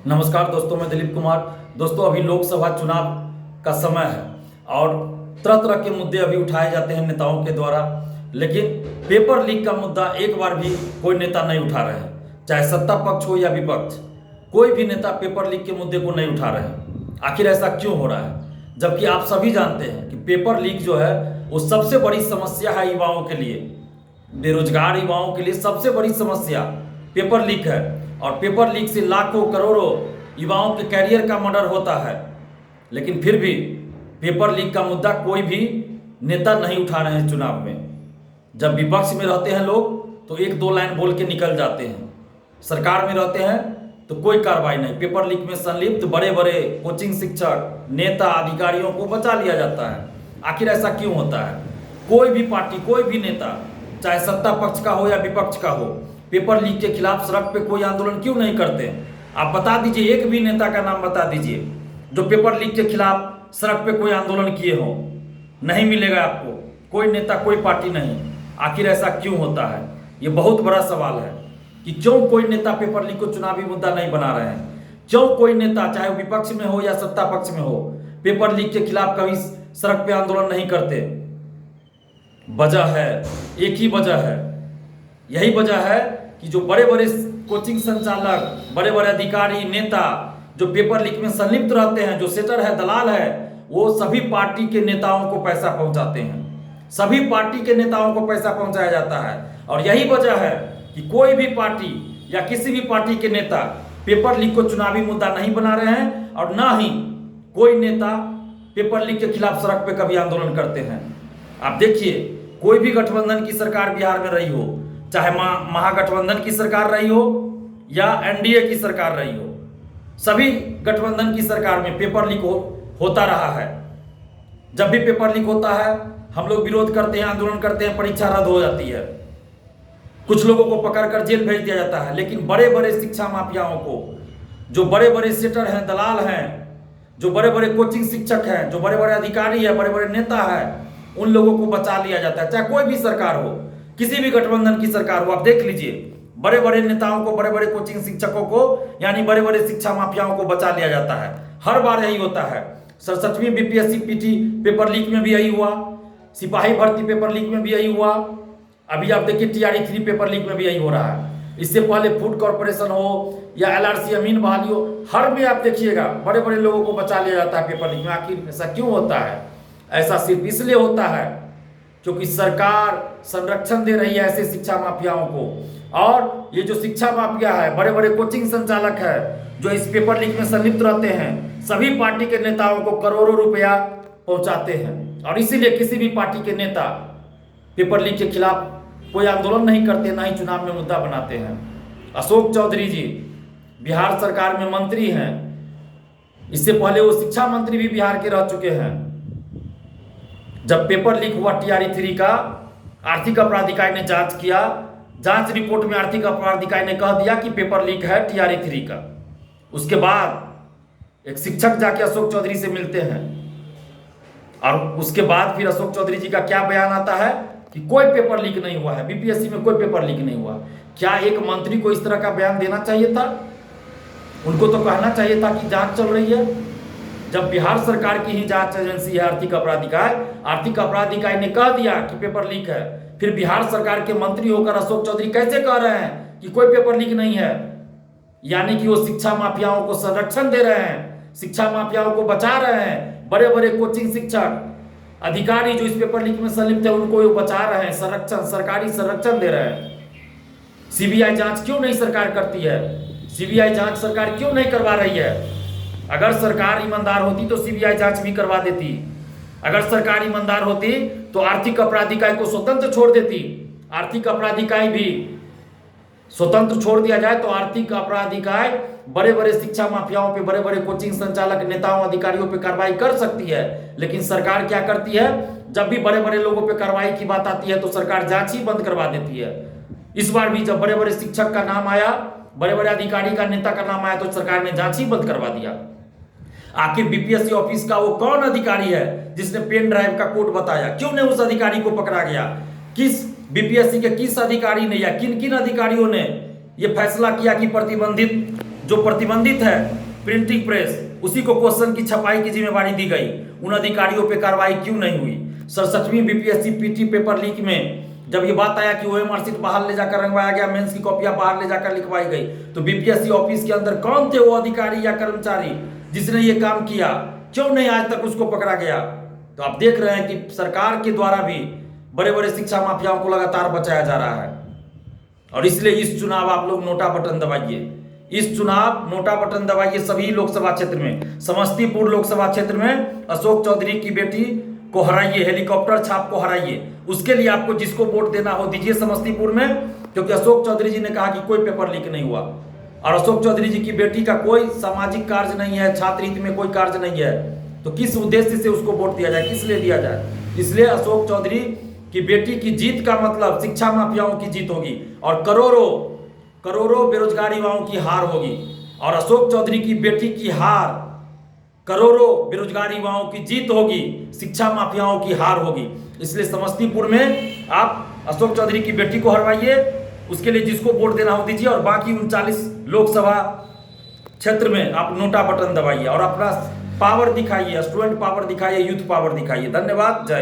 नमस्कार दोस्तों, मैं दिलीप कुमार। दोस्तों, अभी लोकसभा चुनाव का समय है और तरह तरह के मुद्दे अभी उठाए जाते हैं नेताओं के द्वारा, लेकिन पेपर लीक का मुद्दा एक बार भी कोई नेता नहीं उठा रहे हैं। चाहे सत्ता पक्ष हो या विपक्ष, कोई भी नेता पेपर लीक के मुद्दे को नहीं उठा रहे हैं। आखिर ऐसा क्यों हो रहा है, जबकि आप सभी जानते हैं कि पेपर लीक जो है वो सबसे बड़ी समस्या है युवाओं के लिए। बेरोजगार युवाओं के लिए सबसे बड़ी समस्या पेपर लीक है और पेपर लीक से लाखों करोड़ों युवाओं के कैरियर का मर्डर होता है। लेकिन फिर भी पेपर लीक का मुद्दा कोई भी नेता नहीं उठा रहे हैं चुनाव में। जब विपक्ष में रहते हैं लोग तो एक दो लाइन बोल के निकल जाते हैं, सरकार में रहते हैं तो कोई कार्रवाई नहीं। पेपर लीक में संलिप्त बड़े बड़े कोचिंग शिक्षक, नेता, अधिकारियों को बचा लिया जाता है। आखिर ऐसा क्यों होता है? कोई भी पार्टी, कोई भी नेता, चाहे सत्ता पक्ष का हो या विपक्ष का हो, पेपर लीक के खिलाफ सड़क पे कोई आंदोलन क्यों नहीं करते? आप बता दीजिए, एक भी नेता का नाम बता दीजिए जो पेपर लीक के खिलाफ सड़क पे कोई आंदोलन किए हो। नहीं मिलेगा आपको कोई नेता, कोई पार्टी नहीं। आखिर ऐसा क्यों होता है? ये बहुत बड़ा सवाल है कि क्यों कोई नेता पेपर लीक को चुनावी मुद्दा नहीं बना रहे हैं। क्यों कोई नेता, चाहे विपक्ष में हो या सत्ता पक्ष में हो, पेपर लीक के खिलाफ कभी सड़क पे आंदोलन नहीं करते? वजह है, एक ही वजह है। यही वजह है कि जो बड़े बड़े कोचिंग संचालक, बड़े बड़े अधिकारी, नेता जो पेपर लीक में संलिप्त रहते हैं, जो सेटर है, दलाल है, वो सभी पार्टी के नेताओं को पैसा पहुंचाते हैं। सभी पार्टी के नेताओं को पैसा पहुंचाया जाता है और यही वजह है कि कोई भी पार्टी या किसी भी पार्टी के नेता पेपर लीक को चुनावी मुद्दा नहीं बना रहे हैं और ना ही कोई नेता पेपर लीक के खिलाफ सड़क पे कभी आंदोलन करते हैं। आप देखिए, कोई भी गठबंधन की सरकार बिहार में रही हो, चाहे महागठबंधन की सरकार रही हो या एनडीए की सरकार रही हो, सभी गठबंधन की सरकार में पेपर लीक होता रहा है। जब भी पेपर लीक होता है हम लोग विरोध करते हैं, आंदोलन करते हैं, परीक्षा रद्द हो जाती है, कुछ लोगों को पकड़कर जेल भेज दिया जाता है। लेकिन बड़े बड़े शिक्षा माफियाओं को, जो बड़े बड़े सेटर हैं, दलाल हैं, जो बड़े बड़े कोचिंग शिक्षक हैं, जो बड़े बड़े अधिकारी हैं, बड़े बड़े नेता हैं, उन लोगों को बचा लिया जाता है। चाहे कोई भी सरकार हो, किसी भी गठबंधन की सरकार हो, आप देख लीजिए, बड़े बड़े नेताओं को, बड़े बड़े कोचिंग शिक्षकों को, यानी बड़े बड़े शिक्षा माफियाओं को बचा लिया जाता है। हर बार यही होता है। 67वीं बीपीएससी पीटी पेपर लीक में भी यही हुआ, सिपाही भर्ती पेपर लीक में भी यही हुआ, अभी आप देखिए TRE 3 पेपर लीक में भी यही हो रहा है। इससे पहले फूड कॉर्पोरेशन हो या LRC अमीन बहाली हो, हर में आप देखिएगा बड़े बड़े लोगों को बचा लिया जाता है पेपर लीक में। आखिर ऐसा क्यों होता है? ऐसा सिर्फ इसलिए होता है क्योंकि सरकार संरक्षण दे रही है ऐसे शिक्षा माफियाओं को। और ये जो शिक्षा माफिया है, बड़े बड़े कोचिंग संचालक है जो इस पेपर लीक में संलिप्त रहते हैं, सभी पार्टी के नेताओं को करोड़ों रुपया पहुंचाते हैं। और इसीलिए किसी भी पार्टी के नेता पेपर लीक के खिलाफ कोई आंदोलन नहीं करते, ना ही चुनाव में मुद्दा बनाते हैं। अशोक चौधरी जी बिहार सरकार में मंत्री हैं, इससे पहले वो शिक्षा मंत्री भी बिहार के रह चुके हैं। जब पेपर लीक हुआ TRE 3 का, आर्थिक अपराध इकाई ने जांच किया। जांच रिपोर्ट में आर्थिक अपराध इकाई ने कह दिया कि पेपर लीक है TRE 3 का। उसके बाद एक शिक्षक जाके अशोक चौधरी से मिलते हैं और उसके बाद फिर अशोक चौधरी जी का क्या बयान आता है कि कोई पेपर लीक नहीं हुआ है, बीपीएससी में कोई पेपर लीक नहीं हुआ। क्या एक मंत्री को इस तरह का बयान देना चाहिए था? उनको तो कहना चाहिए था कि जांच चल रही है। जब बिहार सरकार की ही जांच एजेंसी है आर्थिक अपराध इकाई, आर्थिक अपराध इकाई ने कह दिया कि पेपर लीक है, फिर बिहार सरकार के मंत्री होकर अशोक चौधरी कैसे कह रहे हैं कि कोई पेपर लीक नहीं है? यानी कि वो शिक्षा माफियाओं को संरक्षण दे रहे हैं, शिक्षा माफियाओं को बचा रहे हैं। बड़े बड़े कोचिंग शिक्षक, अधिकारी जो इस पेपर लीक में संलिप्त है, उनको वो बचा रहे हैं, संरक्षण, सरकारी संरक्षण दे रहे हैं। सीबीआई जांच क्यों नहीं सरकार करती है? सीबीआई जांच सरकार क्यों नहीं करवा रही है? अगर सरकार ईमानदार होती तो सीबीआई जांच भी करवा देती। अगर सरकार ईमानदार होती तो आर्थिक अपराध इकाई को स्वतंत्र छोड़ देती। आर्थिक अपराध इकाई भी स्वतंत्र छोड़ दिया जाए तो आर्थिक अपराध इकाई बड़े बड़े शिक्षा माफियाओं पे, बड़े बड़े कोचिंग संचालक, नेताओं, अधिकारियों पे कार्रवाई कर सकती है। लेकिन सरकार क्या करती है? जब भी बड़े बड़े लोगों पे कार्रवाई की बात आती है तो सरकार जांच ही बंद करवा देती है। इस बार भी जब बड़े बड़े शिक्षक का नाम आया, बड़े बड़े अधिकारी का, नेता का नाम आया तो सरकार ने जांच ही बंद करवा दिया। आखिर बीपीएससी ऑफिस का वो कौन अधिकारी है जिसने पेन ड्राइव का कोड बताया? क्यों नहीं उस अधिकारी को पकड़ा गया? किस बीपीएससी के किस अधिकारी ने या किन किन अधिकारियों ने ये फैसला किया कि प्रतिबंधित जो प्रतिबंधित है प्रिंटिंग प्रेस, उसी को क्वेश्चन की छपाई की जिम्मेवारी दी गई। उन अधिकारियों पे कार्रवाई क्यों नहीं हुई? 67वीं बीपीएससी पीटी पेपर लीक में जब ये बात आया कि ओएमआर शीट बाहर ले जाकर रंगवाया गया, मेंस की कॉपियां बाहर ले जाकर लिखवाई गई, तो बीपीएससी ऑफिस के अंदर कौन थे वो अधिकारी या कर्मचारी जिसने ये काम किया? क्यों नहीं आज तक उसको पकड़ा गया? तो आप देख रहे हैं कि सरकार के द्वारा भी बड़े बड़े शिक्षा माफियाओं को लगातार बचाया जा रहा है। और इसलिए इस चुनाव आप लोग नोटा बटन दबाइए, इस चुनाव नोटा बटन दबाइए सभी लोकसभा क्षेत्र में। समस्तीपुर लोकसभा क्षेत्र में अशोक चौधरी की बेटी को हराइए, हेलीकॉप्टर छाप को हराइए। उसके लिए आपको जिसको वोट देना हो दीजिए समस्तीपुर में, क्योंकि अशोक चौधरी जी ने कहा कि कोई पेपर लीक नहीं हुआ और अशोक चौधरी जी की बेटी का कोई सामाजिक कार्य नहीं है, छात्र हित में कोई कार्य नहीं है, तो किस उद्देश्य से उसको वोट दिया जाए, किस लिए दिया जाए? इसलिए अशोक चौधरी की बेटी की जीत का मतलब शिक्षा माफियाओं की जीत होगी और करोड़ों बेरोजगार युवाओं की हार होगी। और अशोक चौधरी की बेटी की हार करोड़ों बेरोजगार युवाओं की जीत होगी, शिक्षा माफियाओं की हार होगी। इसलिए समस्तीपुर में आप अशोक चौधरी की बेटी को हरवाइए, उसके लिए जिसको वोट देना हो दीजिए, और बाकी 39 लोकसभा क्षेत्र में आप नोटा बटन दबाइए और अपना पावर दिखाइए, स्टूडेंट पावर दिखाइए, यूथ पावर दिखाइए। धन्यवाद, जय हिंद।